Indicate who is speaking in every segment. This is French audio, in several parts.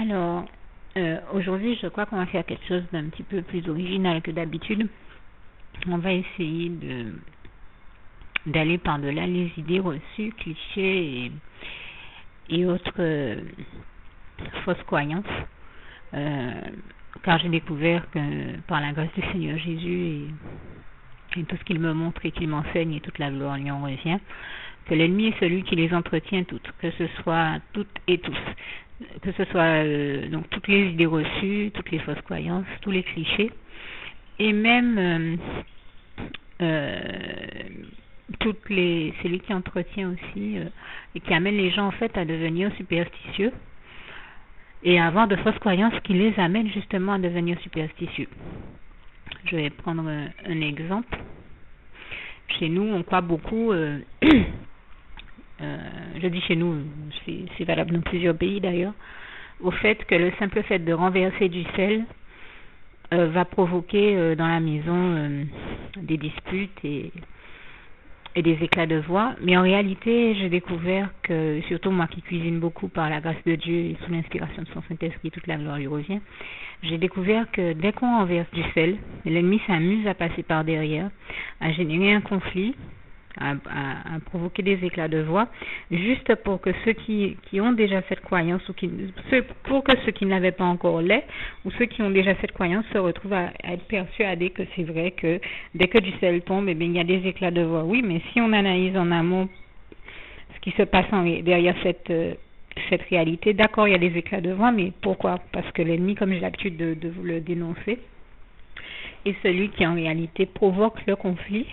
Speaker 1: Alors, aujourd'hui, je crois qu'on va faire quelque chose d'un petit peu plus original que d'habitude. On va essayer d'aller par-delà les idées reçues, clichés et autres fausses croyances. Car j'ai découvert que par la grâce du Seigneur Jésus et tout ce qu'il me montre et qu'il m'enseigne et toute la gloire lui en revient, que l'ennemi est celui qui les entretient toutes, que ce soit toutes et tous, que ce soit donc toutes les idées reçues, toutes les fausses croyances, tous les clichés, et même c'est lui qui entretient aussi et qui amène les gens en fait à devenir superstitieux et à avoir de fausses croyances qui les amènent justement à devenir superstitieux. Je vais prendre un exemple. Chez nous, on croit beaucoup, je dis chez nous, c'est valable dans plusieurs pays d'ailleurs, au fait que le simple fait de renverser du sel va provoquer dans la maison des disputes et des éclats de voix. Mais en réalité, j'ai découvert que, surtout moi qui cuisine beaucoup par la grâce de Dieu et sous l'inspiration de son Saint-Esprit, toute la gloire lui revient, j'ai découvert que dès qu'on renverse du sel, l'ennemi s'amuse à passer par derrière, à générer un conflit, à provoquer des éclats de voix, juste pour que ceux qui ont déjà cette croyance, pour que ceux qui ne l'avaient pas encore l'aient, ou ceux qui ont déjà cette croyance se retrouvent à être persuadés que c'est vrai que dès que du sel tombe, eh bien, il y a des éclats de voix. Oui, mais si on analyse en amont ce qui se passe derrière cette réalité, d'accord, il y a des éclats de voix, mais pourquoi? Parce que l'ennemi, comme j'ai l'habitude de vous le dénoncer, est celui qui en réalité provoque le conflit,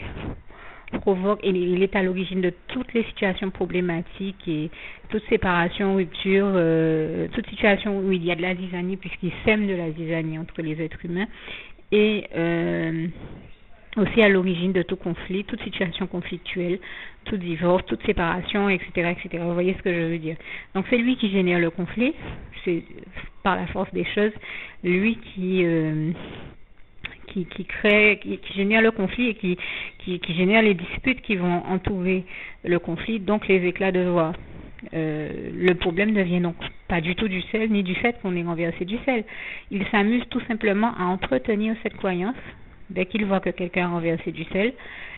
Speaker 1: il est à l'origine de toutes les situations problématiques et toute séparation, rupture, toute situation où il y a de la zizanie, puisqu'il sème de la zizanie entre les êtres humains, et aussi à l'origine de tout conflit, toute situation conflictuelle, tout divorce, toute séparation, etc., etc. Vous voyez ce que je veux dire? Donc c'est lui qui génère le conflit, c'est par la force des choses, lui qui génère le conflit et qui génère les disputes qui vont entourer le conflit, donc les éclats de voix. Le problème ne vient donc pas du tout du sel, ni du fait qu'on ait renversé du sel. Il s'amuse tout simplement à entretenir cette croyance. Dès qu'il voit que quelqu'un a renversé du sel,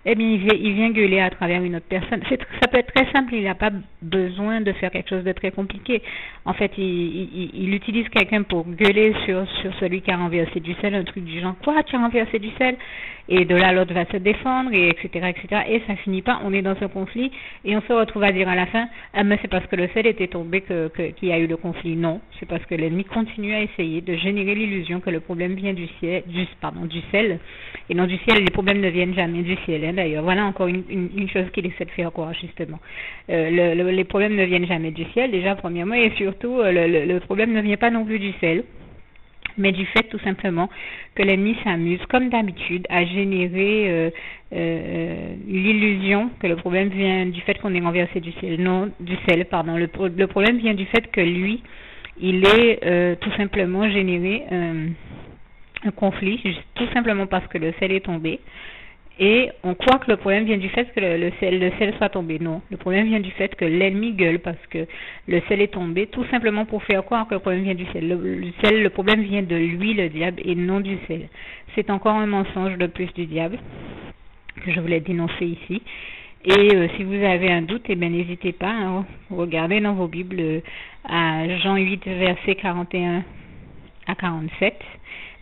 Speaker 1: eh bien, il vient gueuler à travers une autre personne. Ça peut être très simple, il n'a pas besoin de faire quelque chose de très compliqué. En fait, il utilise quelqu'un pour gueuler sur celui qui a renversé du sel, un truc du genre, quoi, tu as renversé du sel? Et de là, l'autre va se défendre, et etc., etc. Et ça finit pas, on est dans ce conflit, et on se retrouve à dire à la fin, ah, mais c'est parce que le sel était tombé qu'il y a eu le conflit. Non, c'est parce que l'ennemi continue à essayer de générer l'illusion que le problème vient du sel, et non du ciel. Les problèmes ne viennent jamais du ciel, hein, d'ailleurs. Voilà encore une chose qu'il essaie de faire croire, justement. Les problèmes ne viennent jamais du ciel, déjà, premièrement, et surtout, le problème ne vient pas non plus du ciel, mais du fait tout simplement que l'ennemi s'amuse, comme d'habitude, à générer l'illusion que le problème vient du fait qu'on ait renversé du sel. Non, du sel, pardon. Le problème vient du fait que lui, il est tout simplement généré un conflit, tout simplement parce que le sel est tombé. Et on croit que le problème vient du fait que le sel soit tombé. Non, le problème vient du fait que l'ennemi gueule parce que le sel est tombé, tout simplement pour faire croire que le problème vient du sel. Le problème vient de lui, le diable, et non du sel. C'est encore un mensonge de plus du diable que je voulais dénoncer ici. Et si vous avez un doute, eh bien, n'hésitez pas à regarder dans vos Bibles à Jean 8, versets 41 à 47.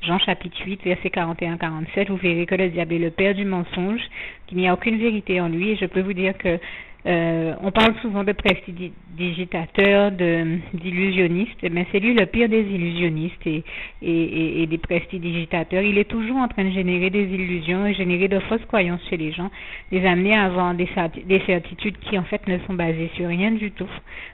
Speaker 1: Jean chapitre 8, verset 41-47, vous verrez que le diable est le père du mensonge, qu'il n'y a aucune vérité en lui, et je peux vous dire que on parle souvent de prestidigitateurs, d'illusionnistes, mais c'est lui le pire des illusionnistes et des prestidigitateurs. Il est toujours en train de générer des illusions et générer de fausses croyances chez les gens, les amener à avoir des certitudes qui en fait ne sont basées sur rien du tout,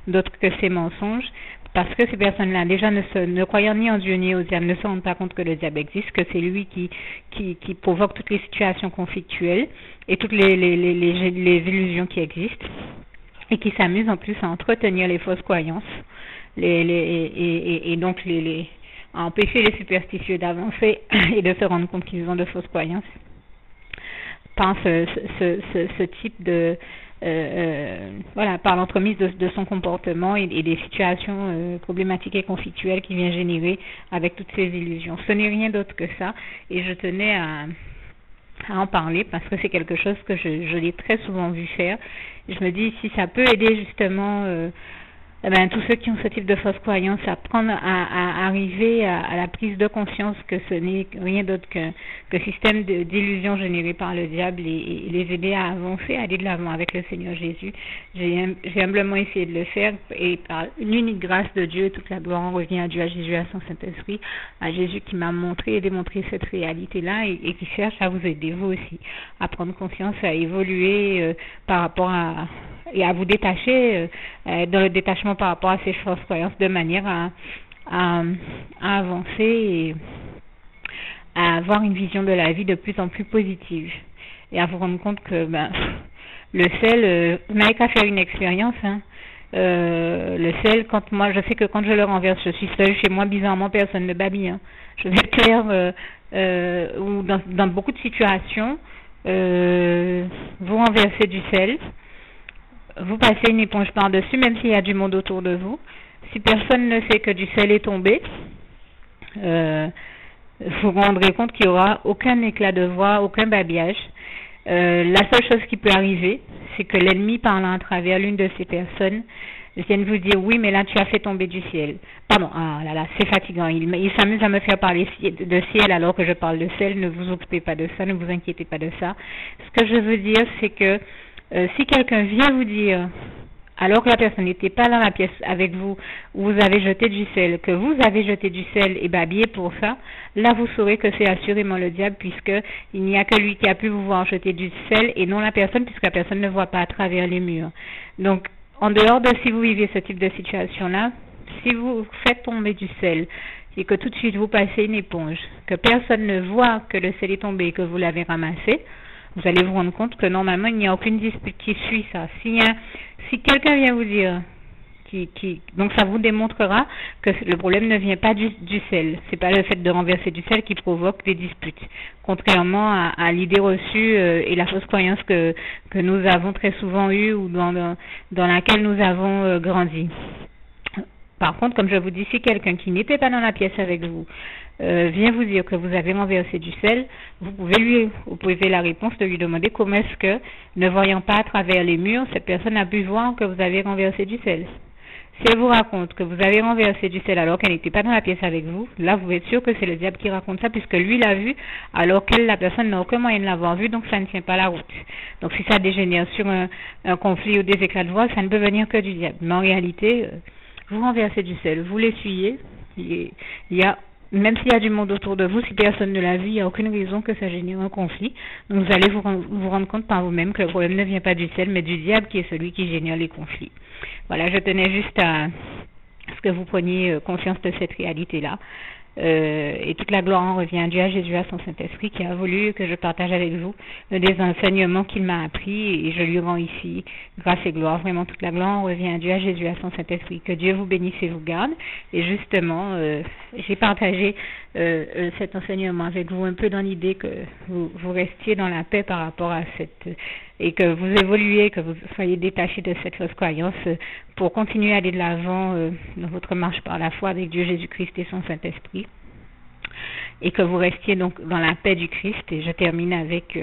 Speaker 1: d'autre que ces mensonges. Parce que ces personnes-là, déjà ne croyant ni en Dieu ni au diable, ne se rendent pas compte que le diable existe, que c'est lui qui provoque toutes les situations conflictuelles et toutes les illusions qui existent, et qui s'amusent en plus à entretenir les fausses croyances, et donc à empêcher les superstitieux d'avancer et de se rendre compte qu'ils ont de fausses croyances. Par ce type voilà, par l'entremise de son comportement et des situations problématiques et conflictuelles qu'il vient générer avec toutes ces illusions. Ce n'est rien d'autre que ça, et je tenais à en parler parce que c'est quelque chose que je l'ai très souvent vu faire. Je me dis, si ça peut aider justement tous ceux qui ont ce type de fausse croyance à prendre, à arriver à la prise de conscience que ce n'est rien d'autre que système d'illusion généré par le diable et les aider à avancer, à aller de l'avant avec le Seigneur Jésus. J'ai humblement essayé de le faire et par une unique grâce de Dieu, toute la gloire en revient à Dieu, à Jésus, à son Saint-Esprit, à Jésus qui m'a montré et démontré cette réalité-là et qui cherche à vous aider, vous aussi, à prendre conscience, à évoluer par rapport et à vous détacher dans le détachement par rapport à ces fausses croyances de manière à avancer et à avoir une vision de la vie de plus en plus positive et à vous rendre compte que le sel, vous n'avez qu'à faire une expérience, le sel, je sais que quand je le renverse, je suis seule chez moi, bizarrement personne ne babille, je vais être claire, ou dans beaucoup de situations, vous renversez du sel, vous passez une éponge par-dessus, même s'il y a du monde autour de vous. Si personne ne sait que du sel est tombé, vous vous rendrez compte qu'il n'y aura aucun éclat de voix, aucun babillage. La seule chose qui peut arriver, c'est que l'ennemi parlant à travers l'une de ces personnes vienne vous dire, oui, mais là tu as fait tomber du ciel. Pardon, c'est fatigant. Il s'amuse à me faire parler de ciel alors que je parle de sel. Ne vous occupez pas de ça, ne vous inquiétez pas de ça. Ce que je veux dire, c'est que si quelqu'un vient vous dire, alors que la personne n'était pas dans la pièce avec vous, où vous avez jeté du sel, que vous avez jeté du sel et babillé pour ça, là vous saurez que c'est assurément le diable, puisque il n'y a que lui qui a pu vous voir jeter du sel et non la personne, puisque la personne ne voit pas à travers les murs. Donc, en dehors de si vous vivez ce type de situation-là, si vous faites tomber du sel et que tout de suite vous passez une éponge, que personne ne voit que le sel est tombé et que vous l'avez ramassé, vous allez vous rendre compte que normalement il n'y a aucune dispute qui suit ça. Si quelqu'un vient vous dire, donc ça vous démontrera que le problème ne vient pas du sel. C'est pas le fait de renverser du sel qui provoque des disputes. Contrairement à l'idée reçue et la fausse croyance que nous avons très souvent eue ou dans laquelle nous avons grandi. Par contre, comme je vous dis, si quelqu'un qui n'était pas dans la pièce avec vous vient vous dire que vous avez renversé du sel, vous pouvez la réponse de lui demander comment est-ce que, ne voyant pas à travers les murs, cette personne a pu voir que vous avez renversé du sel. Si elle vous raconte que vous avez renversé du sel alors qu'elle n'était pas dans la pièce avec vous, là vous êtes sûr que c'est le diable qui raconte ça, puisque lui l'a vu alors qu'elle, la personne, n'a aucun moyen de l'avoir vu, donc ça ne tient pas la route. Donc si ça dégénère sur un conflit ou des éclats de voix, ça ne peut venir que du diable. Mais en réalité, vous renversez du sel, vous l'essuyez, même s'il y a du monde autour de vous, si personne ne l'a vu, il n'y a aucune raison que ça génère un conflit. Donc vous allez vous rendre compte par vous-même que le problème ne vient pas du sel, mais du diable qui est celui qui génère les conflits. Voilà, je tenais juste à ce que vous preniez conscience de cette réalité-là. Et toute la gloire en revient à Dieu, à Jésus, à son Saint-Esprit qui a voulu que je partage avec vous des enseignements qu'il m'a appris et je lui rends ici grâce et gloire. Vraiment toute la gloire en revient à Dieu, à Jésus, à son Saint-Esprit. Que Dieu vous bénisse et vous garde. Et justement, j'ai partagé cet enseignement avec vous un peu dans l'idée que vous restiez dans la paix par rapport à et que vous évoluiez, que vous soyez détachés de cette fausse croyance pour continuer à aller de l'avant dans votre marche par la foi avec Dieu Jésus-Christ et son Saint-Esprit. Et que vous restiez donc dans la paix du Christ. Et je termine avec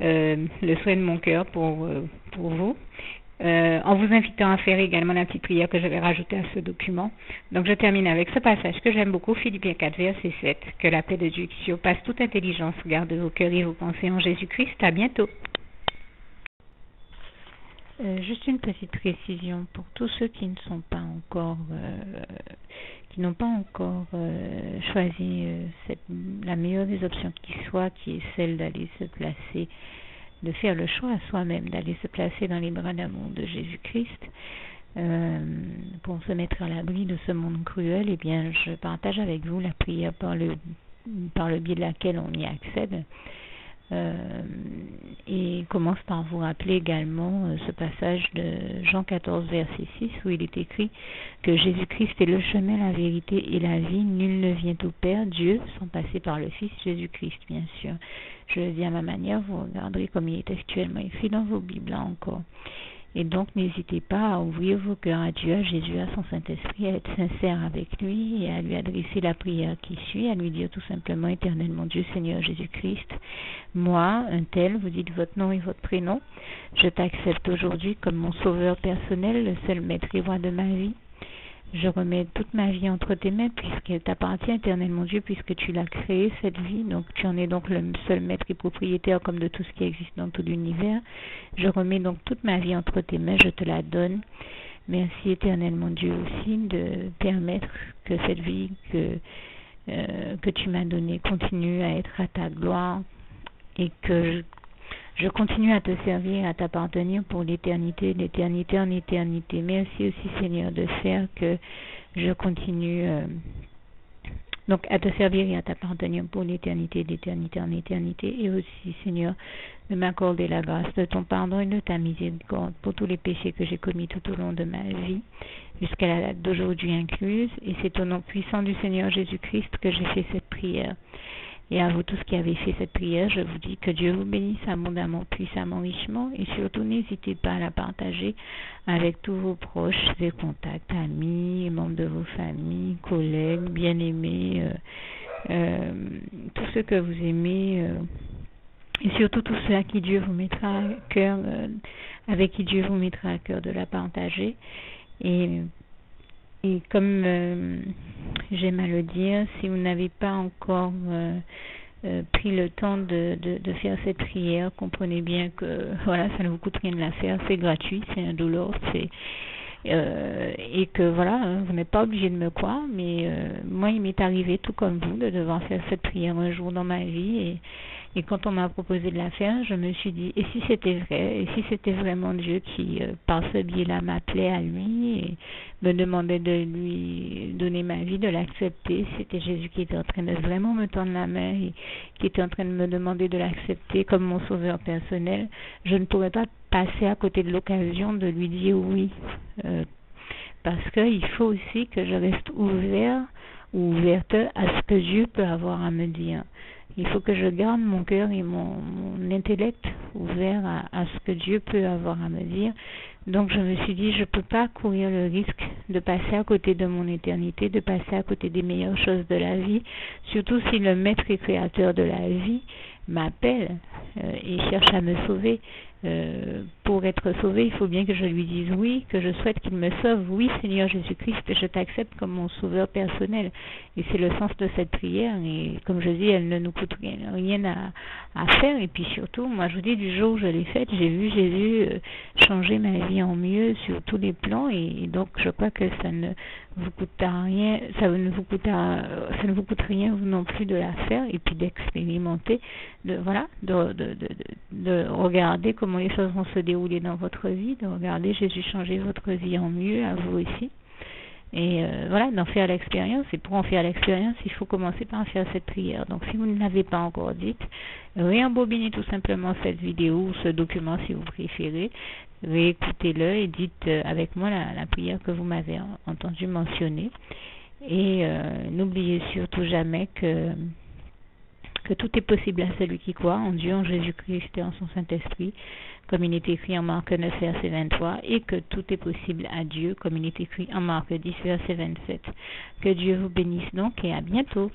Speaker 1: le souhait de mon cœur pour vous, en vous invitant à faire également la petite prière que je vais rajouter à ce document. Donc je termine avec ce passage que j'aime beaucoup, Philippiens 4, verset 7. Que la paix de Dieu qui surpasse toute intelligence garde vos cœurs et vos pensées en Jésus-Christ. À bientôt. Juste une petite précision pour tous ceux qui ne sont pas encore, qui n'ont pas encore choisi la meilleure des options qui soit, qui est celle d'aller se placer, de faire le choix à soi-même, d'aller se placer dans les bras d'amour de Jésus-Christ, pour se mettre à l'abri de ce monde cruel. Eh bien, je partage avec vous la prière par le biais de laquelle on y accède. Et commence par vous rappeler également ce passage de Jean 14 verset 6 où il est écrit que Jésus-Christ est le chemin, la vérité et la vie. Nul ne vient au Père, Dieu, sans passer par le Fils Jésus-Christ, bien sûr. Je le dis à ma manière, vous regarderez comme il est actuellement écrit dans vos Bibles là encore. Et donc, n'hésitez pas à ouvrir vos cœurs à Dieu, à Jésus, à son Saint-Esprit, à être sincère avec lui et à lui adresser la prière qui suit, à lui dire tout simplement, Éternel mon Dieu, Seigneur Jésus-Christ, moi, un tel, vous dites votre nom et votre prénom, je t'accepte aujourd'hui comme mon sauveur personnel, le seul maître et roi de ma vie. Je remets toute ma vie entre tes mains puisqu'elle t'appartient, Éternel mon Dieu, puisque tu l'as créée, cette vie. Donc tu en es donc le seul maître et propriétaire comme de tout ce qui existe dans tout l'univers. Je remets donc toute ma vie entre tes mains, je te la donne. Merci, Éternel mon Dieu, aussi de permettre que cette vie que tu m'as donnée continue à être à ta gloire et que je continue à te servir, à t'appartenir pour l'éternité, d'éternité en éternité. Merci aussi, Seigneur, de faire que je continue donc à te servir et à t'appartenir pour l'éternité, d'éternité en éternité. Et aussi, Seigneur, de m'accorder la grâce de ton pardon et de ta miséricorde pour tous les péchés que j'ai commis tout au long de ma vie, jusqu'à la date d'aujourd'hui incluse. Et c'est au nom puissant du Seigneur Jésus-Christ que j'ai fait cette prière. Et à vous tous qui avez fait cette prière, je vous dis que Dieu vous bénisse abondamment, puissamment, richement, et surtout n'hésitez pas à la partager avec tous vos proches et contacts, amis, membres de vos familles, collègues, bien-aimés, tous ceux que vous aimez, et surtout tous ceux à qui Dieu vous mettra à cœur, avec qui Dieu vous mettra à cœur de la partager. Et comme j'aime à le dire, si vous n'avez pas encore pris le temps de faire cette prière, comprenez bien que voilà, ça ne vous coûte rien de la faire, c'est gratuit, c'est indolore, et que voilà, vous n'êtes pas obligé de me croire, mais moi il m'est arrivé tout comme vous de devoir faire cette prière un jour dans ma vie, et quand on m'a proposé de la faire, je me suis dit, et si c'était vrai, et si c'était vraiment Dieu qui, par ce biais-là, m'appelait à lui et me demandait de lui donner ma vie, de l'accepter, c'était Jésus qui était en train de vraiment me tendre la main et qui était en train de me demander de l'accepter comme mon sauveur personnel, je ne pourrais pas passer à côté de l'occasion de lui dire oui, parce qu'il faut aussi que je reste ouvert ou ouverte à ce que Dieu peut avoir à me dire. Il faut que je garde mon cœur et mon intellect ouverts à ce que Dieu peut avoir à me dire. Donc je me suis dit, je ne peux pas courir le risque de passer à côté de mon éternité, de passer à côté des meilleures choses de la vie, surtout si le maître et créateur de la vie m'appelle et cherche à me sauver. Pour être sauvé, il faut bien que je lui dise oui, que je souhaite qu'il me sauve. Oui, Seigneur Jésus-Christ, je t'accepte comme mon sauveur personnel. Et c'est le sens de cette prière. Et comme je dis, elle ne nous coûte rien à faire. Et puis surtout, moi je vous dis, du jour où je l'ai faite, j'ai vu Jésus changer ma vie en mieux sur tous les plans. Et donc je crois que ça ne vous coûtera rien, ça ne vous coûte rien vous non plus de la faire et puis d'expérimenter, de regarder comment les choses vont se dérouler dans votre vie, de regarder Jésus changer votre vie en mieux, à vous aussi. Et voilà, d'en faire l'expérience. Et pour en faire l'expérience, il faut commencer par faire cette prière. Donc si vous ne l'avez pas encore dite, réembobinez tout simplement cette vidéo ou ce document si vous préférez. Réécoutez-le et dites avec moi la prière que vous m'avez entendu mentionner. Et n'oubliez surtout jamais que tout est possible à celui qui croit en Dieu, en Jésus-Christ et en son Saint-Esprit, comme il est écrit en Marc 9, verset 23, et que tout est possible à Dieu, comme il est écrit en Marc 10, verset 27. Que Dieu vous bénisse donc et à bientôt.